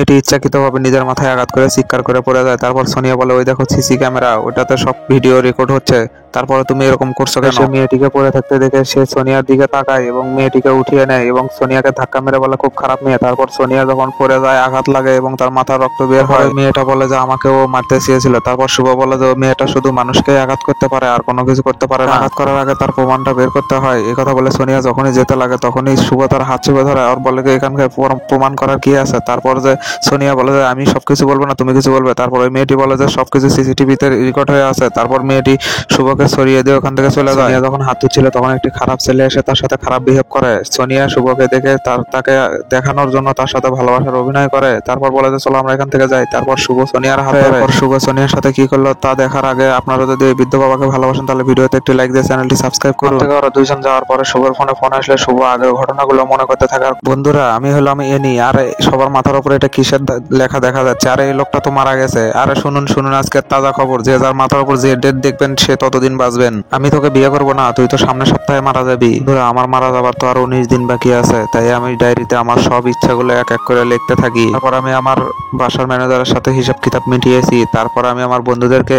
এটি ইচ্ছাকৃতভাবে নিজের মাথায় আঘাত করে চিৎকার করে পড়ে যায়। তারপর সোনিয়া বলে, ওই দেখো সিসি ক্যামেরা, ওটাতে সব ভিডিও রেকর্ড হচ্ছে, তারপরে তুমি এরকম করছো কেন? সে মেয়েটিকে পড়ে থাকতে দেখে সে সোনিয়ার দিকে তাকায় এবং মেয়েটিকে উঠিয়ে নেয় এবং সোনিয়াকে ধাক্কা মেরে বলে, খুব খারাপ মেয়ে। তারপর সোনিয়া যখন পড়ে যায়, আঘাত লাগে এবং তার মাথার রক্ত বের হয়। মেয়েটা বলে যে আমাকেও মারতে চেয়েছিল। তারপর শুভ বলে যে মেয়েটা শুধু মানুষকে আঘাত করতে পারে, আর কোনো কিছু করতে পারে না। আঘাত করার আগে তার প্রমাণটা বের করতে হয়। এই কথা বলে সোনিয়া যখনই যেতে লাগে তখনই শুভ তার হাত চেপে ধরে আর বলে যে এখানকার প্রমাণ করার কি আছে। তারপর যে সোনিয়া বলে যে আমি সবকিছু বলবো না, তুমি কিছু বলবে। তারপর ওই মেয়েটি বলে যে সবকিছু সিসিটিভিতে রেকর্ড হয়ে আছে। তারপর মেয়েটি শুভকে সরিয়ে দিয়ে ওখান থেকে চলে যায়। সোনিয়া যখন হাত ধুচ্ছিল তখন একটি খারাপ ছেলে এসে তার সাথে খারাপ বিহেভ করে। সোনিয়া শুভকে দেখে তাকে দেখানোর জন্য তার সাথে ভালোবাসার অভিনয় করে। তারপর বলে যে চলো আমরা এখান থেকে যাই। তারপর শুভ সোনিয়ার হাত ধরে। শুভ সোনিয়ার সাথে কি করলো তা দেখার আগে আপনারা যদি এই বৃদ্ধ বাবাকে ভালোবাসেন তাহলে ভিডিওতে একটি লাইক দিয়ে চ্যানেলটি সাবস্ক্রাইব করুন। ওরা দুইজন যাওয়ার পরে শুভর ফোন আসলে শুভ আগের ঘটনাগুলো মনে করতে থাকার। বন্ধুরা, আমি হলাম এনি, আর সবার মাথার উপরে এটা কিসের লেখা দেখা যাচ্ছে? আরে এই লোকটা তো মারা গেছে। আরে শুনুন আজকের তাজা খবর, যে যার মাথার উপর যে ডেট দেখবেন সে ততদিন বাঁচবেন। আমি তোকে বিয়ে করবো না, তুই তো সামনের সপ্তাহে মারা যাবি। ধরো আমার মারা যাবার তো আরো 19 দিন বাকি আছে, তাই আমি ডায়েরিতে আমার সব ইচ্ছাগুলো এক এক করে লিখতে থাকি। তারপর আমি আমার বাসার ম্যানেজারের সাথে হিসাব কিতাব মিটিয়েছি। তারপর আমি আমার বন্ধুদেরকে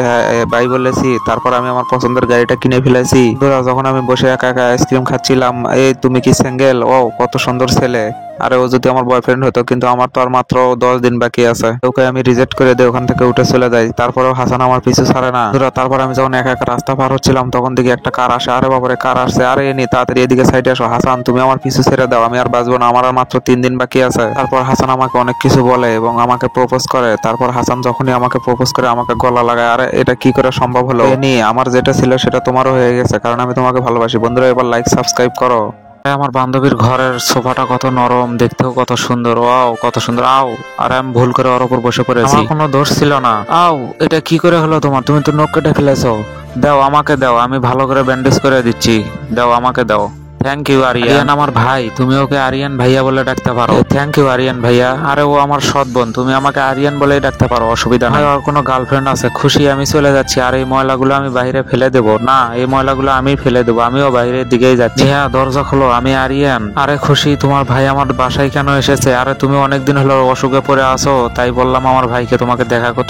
বাই বলেছি। তারপর আমি আমার পছন্দের গাড়িটা কিনে ফেলেছি। ধরো যখন আমি বসে একা একা আইসক্রিম খাচ্ছিলাম, এই তুমি কি সিঙ্গেল? ও কত সুন্দর ছেলে। আরে ও যদি আমার বয়ফ্রেন্ড হতো, কিন্তু আমার তো আর মাত্র 10 দিন বাকি আছে। ওকে আমি রিজেক্ট করে দিই, ওখান থেকে উঠে চলে যাই। তারপরেও হাসান আমার পিছু ছাড়ে না। তারপর আমি যখন একা একা রাস্তা পার হচ্ছিলাম তখন দেখি একটা কার আসে। আরে বাবারে, কার আসছে! আরে এনি তাড়াতাড়ি এদিকে সাইডে আসো। হাসান, তুমি আমার পিছু ছেড়ে দাও, আমি আর বাঁচবো না, আমার আর মাত্র 3 দিন বাকি আছে। তারপর হাসান আমাকে অনেক কিছু বলে এবং আমাকে প্রপোজ করে। তারপর হাসান যখনই আমাকে প্রপোজ করে আমাকে গলা লাগায়। আরে এটা কি করে সম্ভব হলো? এনি, আমার যেটা ছিল সেটা তোমারও হয়ে গেছে, কারণ আমি তোমাকে ভালোবাসি। বন্ধুরা, এবার লাইক সাবস্ক্রাইব করো। আমার বান্ধবীর ঘরের সোফাটা কত নরম, দেখতেও কত সুন্দর। ওয়াও, কত সুন্দর। আও, আর আমি ভুল করে ওর উপর বসে পড়েছি। আমার কোনো দোষ ছিল না। আও, এটা কি করে হলো তোমার? তুমি তো নখ কেটে ফেলেছো। দাও, আমাকে দাও, আমি ভালো করে ব্যান্ডেজ করে দিচ্ছি। দাও, আমাকে দাও। থ্যাংক ইউ আরিয়ান, আমার ভাই। তুমি ওকে আরিয়ান ভাইয়া বলে ডাকতে পারো। থ্যাংক ইউ আরিয়ান ভাইয়া। আরে ও আমার সৎ বোন, তুমি আমাকে আরিয়ান বলেই ডাকতে পারো, অসুবিধা নাই। ওর কোনো গার্লফ্রেন্ড আছে। খুশি, আমি চলে যাচ্ছি। আর এই ময়লাগুলো আমি বাইরে ফেলে দেবো না, এই ময়লাগুলো আমি ফেলে দেবো। আমিও বাইরের দিকেই যাচ্ছি। হ্যাঁ, দরজা খোলো, আমি আরিয়ান। আরে খুশি, তোমার ভাই আমার বাসায় কেন এসেছে? আরে তুমি অনেকদিন হলো অসুখে পড়ে আসো, তাই বললাম আমার ভাইকে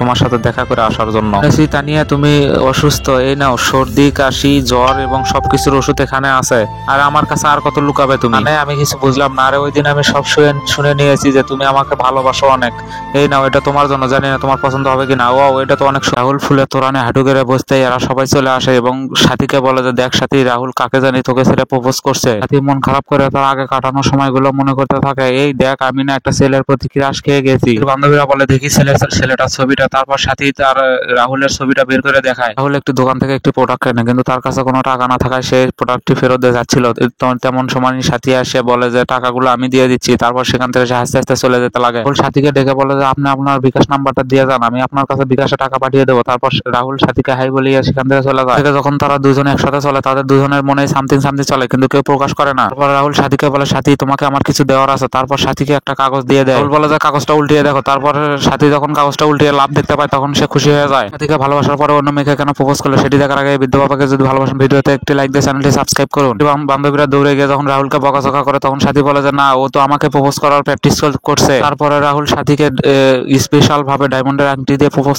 তোমার সাথে দেখা করে আসার জন্য। তানিয়া, তুমি অসুস্থ, এই নাও সর্দি, কাশি, জ্বর এবং সবকিছুর ওষুধ এখানে আছে। আর আমার কাছে আর কত লুকাবে তুমি? মানে আমি কিছু বুঝলাম না। আরে ওই দিন আমি সব শুনে নিয়েছি যে তুমি আমাকে ভালোবাসো অনেক। এই নাও, এটা তোমার জন্য। জানি না তোমার পছন্দ হবে কিনা। ও, এটা তো অনেক। রাহুল ফুলের তোরানে হাঁটু গেড়ে বসতে এরা সবাই চলে আসে এবং সাথীকে বলে যে দেখ সাথী, রাহুল কাকে জানি তোকে ছেলে প্রপোজ করছে। সাথী মন খারাপ করে তার আগে কাটানোর সময়গুলো মনে করতে থাকে। এই দেখ, আমি না একটা ছেলের প্রতি ক্রাশ খেয়ে গেছি। বান্ধবীরা বলে দেখি ছেলেটার ছবিটা। তারপর সাথী তার রাহুলের ছবিটা বের করে দেখায়। রাহুল একটি দোকান থেকে একটি প্রোডাক্ট কেনে, কিন্তু তার কাছে কোনো টাকা না থাকায় সে প্রোডাক্টটি ফেরত দিয়ে যাচ্ছিল। তেমন সময় সাথী আসে বলে যে টাকাগুলো আমি দিয়ে দিচ্ছি। তারপর সেখান থেকে সে আস্তে আস্তে চলে যেতে লাগে। সাথীকে ডেকে বলে যে আপনি আপনার বিকাশ নাম্বারটা দিয়ে যান, আমি আপনার কাছে বিকাশে টাকা পাঠিয়ে দেবো। তারপর রাহুল সাথীকে হাই বলিয়ে সেখান থেকে চলে যায়। যখন তারা দুজনে একসাথে চলে, তাদের দুজনের মনে সামথিং চলে, কিন্তু কেউ প্রকাশ করে না। তারপর রাহুল সাথীকে বলে সাথী, তোমাকে আমার কিছু দেওয়ার আছে। তারপর সাথীকে একটা কাগজ দিয়ে দেয়। রাহুল বলে যে কাগজটা উল্টিয়ে দেখো। তারপর সাথী যখন কাগজটা উল্টিয়ে লাভ দেখতে পায় তখন সে খুশি হয়ে যায়। সাথীকে ভালোবাসার পরে অন্য মেয়েকে কেন প্রপোজ করলো সেটি দেখার আগে বৃদ্ধ বাবাকে যদি ভালোবাসেন ভিডিওতে একটি লাইক দিয়ে চ্যানেলটি সাবস্ক্রাইব করুন। এবং বান্ধবীরা দৌড়ে গিয়ে যখন রাহুলকে বকাঝকা করে তখন সাথী বলে যে না, ও তো আমাকে প্রপোজ করার প্র্যাকটিস করছে। তারপরে রাহুল সাথীকে স্পেশাল ভাবে ডায়মন্ডের আংটি দিয়ে প্রপোজ